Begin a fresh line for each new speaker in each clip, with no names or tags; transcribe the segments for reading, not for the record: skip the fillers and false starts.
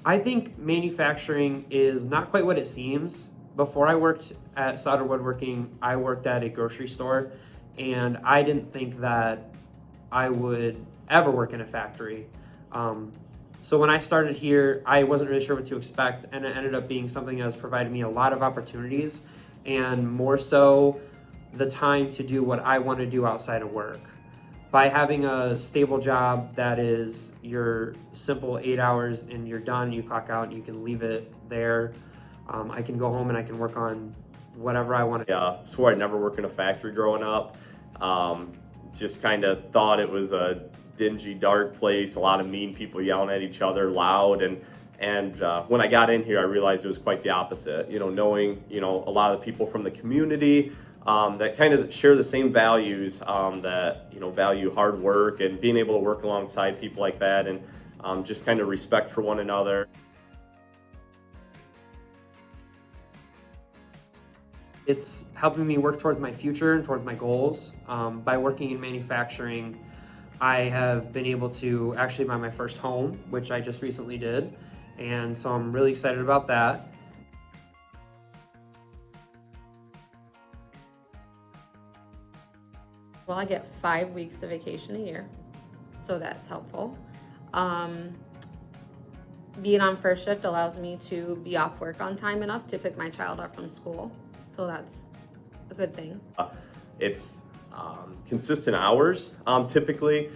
I think manufacturing is not quite what it seems. Before I worked at Sauder Woodworking, I worked at a grocery store, and I didn't think that I would ever work in a factory. So when I started here, I wasn't really sure what to expect, and it ended up being something that has provided me a lot of opportunities, and more so the time to do what I want to do outside of work. By having a stable job that is your simple 8 hours and you're done, you clock out, you can leave it there. I can go home and I can work on whatever I want to.
Yeah, swore I'd never work in a factory growing up. Just kind of thought it was a dingy, dark place, a lot of mean people yelling at each other, loud, and when I got in here, I realized it was quite the opposite. Knowing a lot of the people from the community that kind of share the same values, that value hard work and being able to work alongside people like that, and just kind of respect for one another.
It's helping me work towards my future and towards my goals. By working in manufacturing, I have been able to actually buy my first home, which I just recently did, and so I'm really excited about that.
Well, I get 5 weeks of vacation a year, so that's helpful. Being on first shift allows me to be off work on time enough to pick my child up from school, so that's a good thing.
It's consistent hours, typically.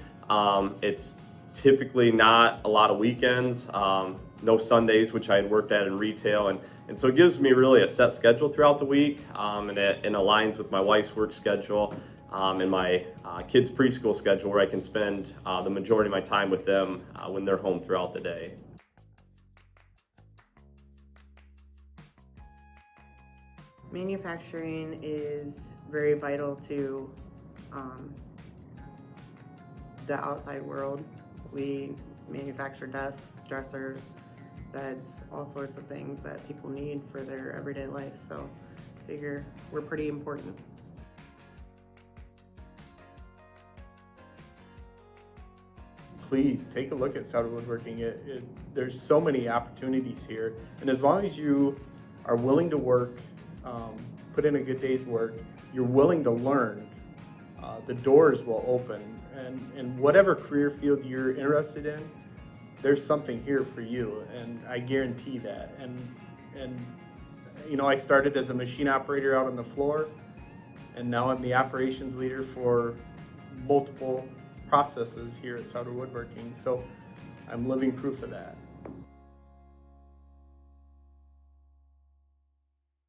It's typically not a lot of weekends, no Sundays, which I had worked at in retail, and so it gives me really a set schedule throughout the week, and it aligns with my wife's work schedule. And my kids' preschool schedule, where I can spend the majority of my time with them when they're home throughout the day.
Manufacturing is very vital to the outside world. We manufacture desks, dressers, beds, all sorts of things that people need for their everyday life. So I figure we're pretty important.
Please take a look at Sauder Woodworking. There's so many opportunities here, and as long as you are willing to work, put in a good day's work, you're willing to learn, the doors will open, and whatever career field you're interested in, there's something here for you, and I guarantee that. And I started as a machine operator out on the floor, and now I'm the operations leader for multiple processes here at Sauder Woodworking, so I'm living proof of that.